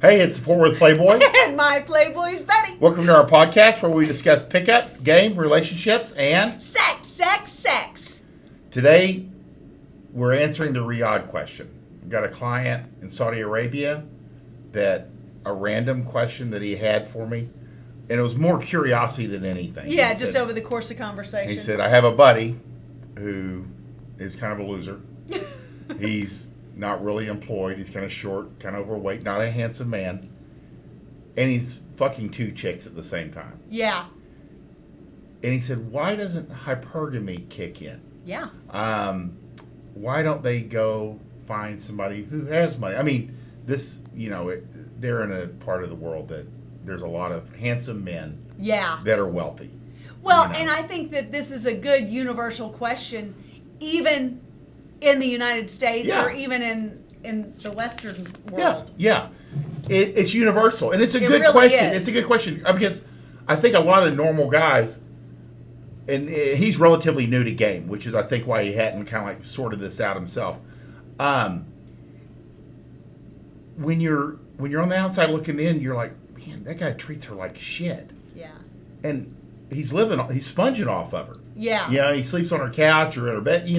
Hey, it's the Worth Playboy. And my Playboys Bunny. Welcome to our podcast where we discuss pickup, game, relationships, and Sex. Today, we're answering the Riyadh question. We've got a client in Saudi Arabia that a random question that he had for me, and it was more curiosity than anything. Yeah, just over the course of conversation. He said, I have a buddy who is kind of a loser. He's not really employed. He's kind of short, kind of overweight, not a handsome man. And he's fucking two chicks at the same time. Yeah. And he said, why doesn't hypergamy kick in? Yeah. Why don't they go find somebody who has money? I mean, this, they're in a part of the world that there's a lot of handsome men that are wealthy. Well, and I think that this is a good universal question, even in the United States or even in the Western world. Yeah. It's universal. And it's a good really question. is. It's a good question because I think a lot of normal guys, and he's relatively new to game, which is I think why he hadn't kind of like sorted this out himself. When you're on the outside looking in, you're like, man, that guy treats her like shit. Yeah. And he's sponging off of her. Yeah. He sleeps on her couch or in her bed,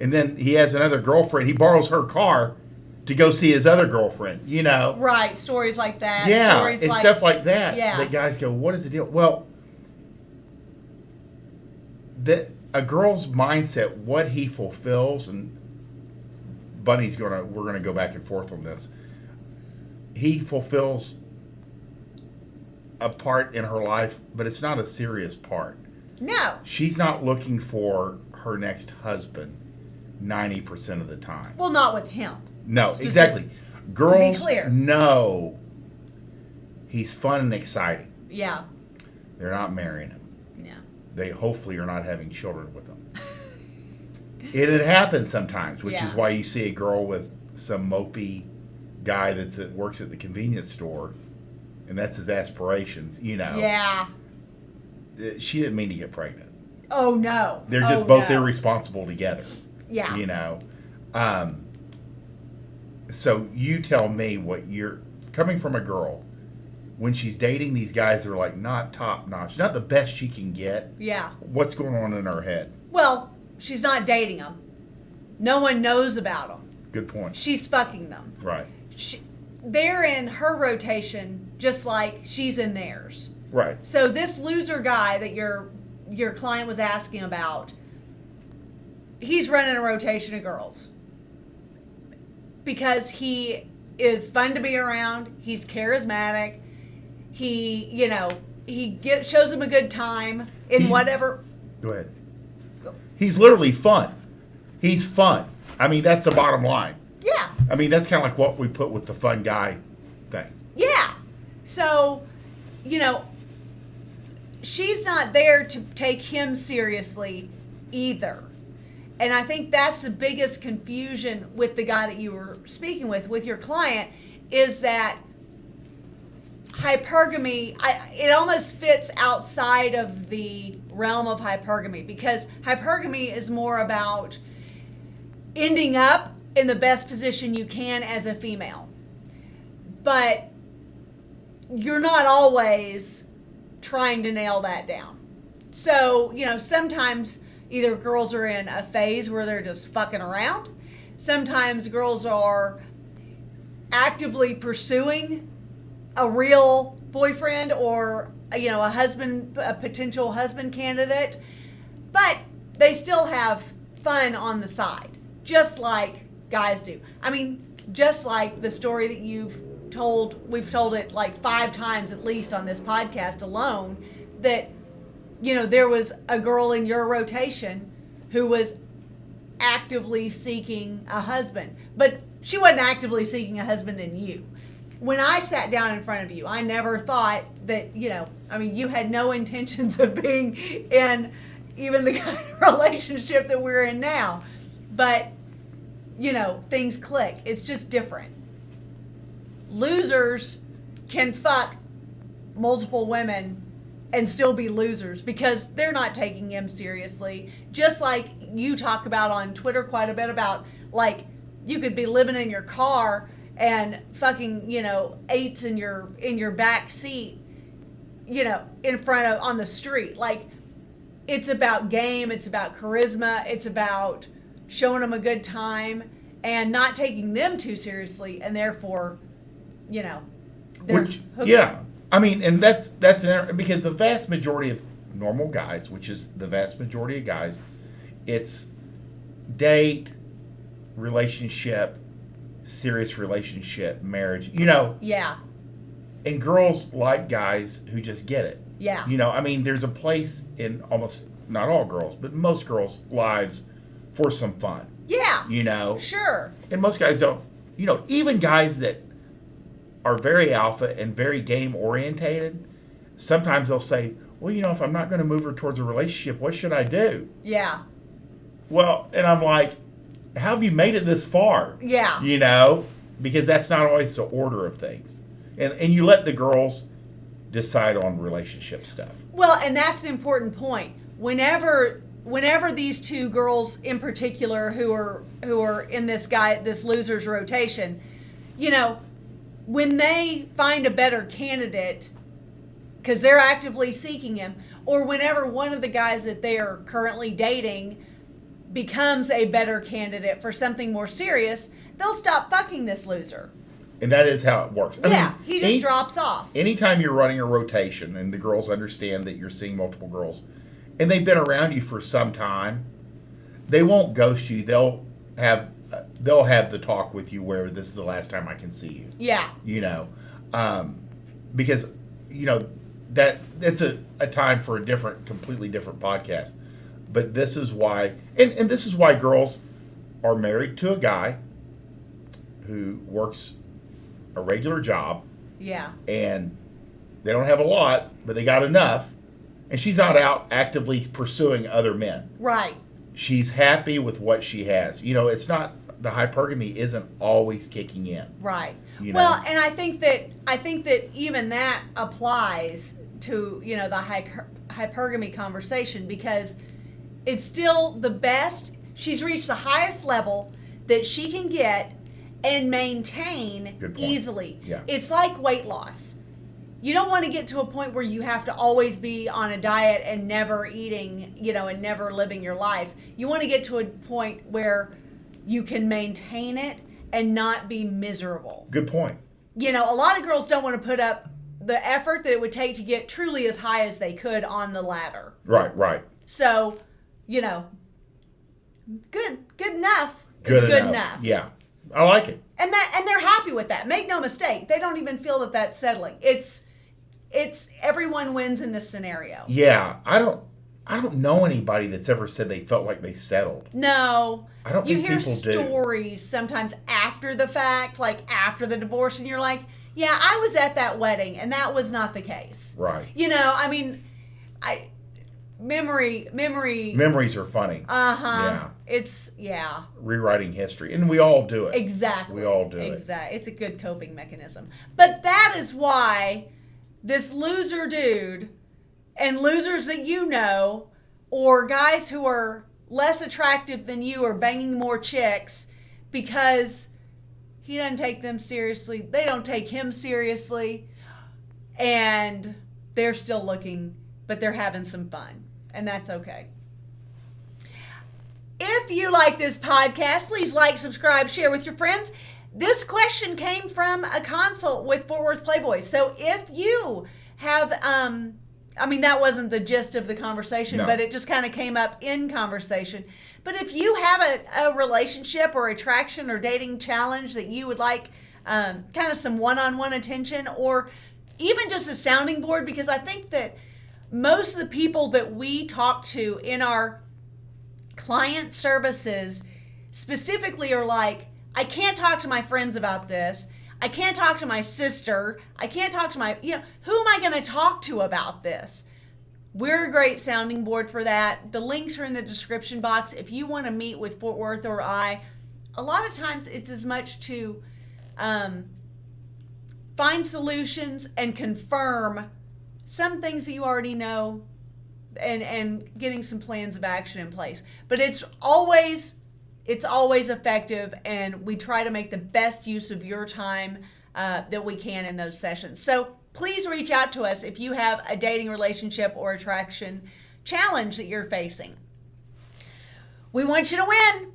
and then he has another girlfriend. He borrows her car to go see his other girlfriend, Right, stories like that. Yeah, Stories and stuff like that. Yeah. That guys go, what is the deal? Well, a girl's mindset, what he fulfills, and Bunny's we're gonna go back and forth on this. He fulfills a part in her life, but it's not a serious part. No. She's not looking for her next husband 90% of the time. Well, not with him. No, exactly. Girls to be clear. know he's fun and exciting. Yeah. They're not marrying him. Yeah. They hopefully are not having children with him. It happens sometimes, which is why you see a girl with some mopey guy that works at the convenience store, and that's his aspirations, Yeah. She didn't mean to get pregnant. Oh, no. They're just both irresponsible together. Yeah. So you tell me what you're coming from a girl when she's dating these guys that are like not top notch, not the best she can get. Yeah. What's going on in her head? Well, she's not dating them. No one knows about them. Good point. She's fucking them. Right. They're in her rotation just like she's in theirs. Right. So this loser guy that your client was asking about, he's running a rotation of girls because he is fun to be around. He's charismatic. He shows them a good time in whatever. Go ahead. He's literally fun. He's fun. I mean, that's the bottom line. Yeah. I mean, that's kind of like what we put with the fun guy thing. Yeah. So, she's not there to take him seriously either. And I think that's the biggest confusion with the guy that you were speaking with your client, is that hypergamy, it almost fits outside of the realm of hypergamy, because hypergamy is more about ending up in the best position you can as a female. But you're not always trying to nail that down. So, sometimes either girls are in a phase where they're just fucking around. Sometimes girls are actively pursuing a real boyfriend or, a potential husband candidate. But they still have fun on the side, just like guys do. I mean, just like the story that we've told it like 5 times at least on this podcast alone, that there was a girl in your rotation who was actively seeking a husband, but she wasn't actively seeking a husband in you. When I sat down in front of you, I never thought that, you had no intentions of being in even the kind of relationship that we're in now, but things click. It's just different. Losers can fuck multiple women and still be losers because they're not taking him seriously. Just like you talk about on Twitter quite a bit about, like, you could be living in your car and fucking, eights in your back seat, in front of on the street. Like, it's about game, it's about charisma, it's about showing them a good time and not taking them too seriously, and therefore, they're yeah. I mean, and that's because the vast majority of normal guys, which is the vast majority of guys, it's date, relationship, serious relationship, marriage, Yeah. And girls like guys who just get it. Yeah. I mean, there's a place in almost, not all girls, but most girls' lives for some fun. Yeah. Sure. And most guys don't, even guys that are very alpha and very game orientated, sometimes they'll say, well, if I'm not going to move her towards a relationship, what should I do? Yeah. Well, and I'm like, how have you made it this far? Yeah. Because that's not always the order of things. And you let the girls decide on relationship stuff. Well, and that's an important point. Whenever these two girls in particular who are in this loser's rotation, when they find a better candidate because they're actively seeking him, or whenever one of the guys that they are currently dating becomes a better candidate for something more serious, they'll stop fucking this loser. And that is how it works. He just drops off. Anytime you're running a rotation and the girls understand that you're seeing multiple girls and they've been around you for some time, they won't ghost you. They'll have the talk with you where this is the last time I can see you. Yeah. Because, that's a time for a completely different podcast. But this is why, and this is why girls are married to a guy who works a regular job. Yeah. And they don't have a lot, but they got enough. And she's not out actively pursuing other men. Right. She's happy with what she has. It's not, the hypergamy isn't always kicking in. Right. Well, and I think that even that applies to, the hypergamy conversation, because it's still the best. She's reached the highest level that she can get and maintain easily. Yeah. It's like weight loss. You don't want to get to a point where you have to always be on a diet and never eating, and never living your life. You want to get to a point where you can maintain it and not be miserable. Good point. A lot of girls don't want to put up the effort that it would take to get truly as high as they could on the ladder. Right. So, good enough Good is good enough. Yeah. I like it. And they're happy with that. Make no mistake. They don't even feel that that's settling. It's everyone wins in this scenario. Yeah. I don't know anybody that's ever said they felt like they settled. No. I don't think people do. You hear stories sometimes after the fact, like after the divorce, and you're like, yeah, I was at that wedding, and that was not the case. Right. Memories are funny. Uh-huh. Yeah. Rewriting history. And we all do it. Exactly. We all do it. Exactly. It's a good coping mechanism. But that is why this loser dude and losers that or guys who are less attractive than you are banging more chicks because he doesn't take them seriously. They don't take him seriously. And they're still looking, but they're having some fun. And that's okay. If you like this podcast, please like, subscribe, share with your friends. This question came from a consult with Worth Playboy. So if you have, that wasn't the gist of the conversation, No. But it just kind of came up in conversation. But if you have a relationship or attraction or dating challenge that you would like kind of some one-on-one attention, or even just a sounding board, because I think that most of the people that we talk to in our client services specifically are like, I can't talk to my friends about this. I can't talk to my sister. I can't talk to who am I going to talk to about this? We're a great sounding board for that. The links are in the description box. If you want to meet with Fort Worth or I, a lot of times it's as much to find solutions and confirm some things that you already know and getting some plans of action in place. But it's always it's always effective, and we try to make the best use of your time that we can in those sessions. So please reach out to us if you have a dating, relationship, or attraction challenge that you're facing. We want you to win.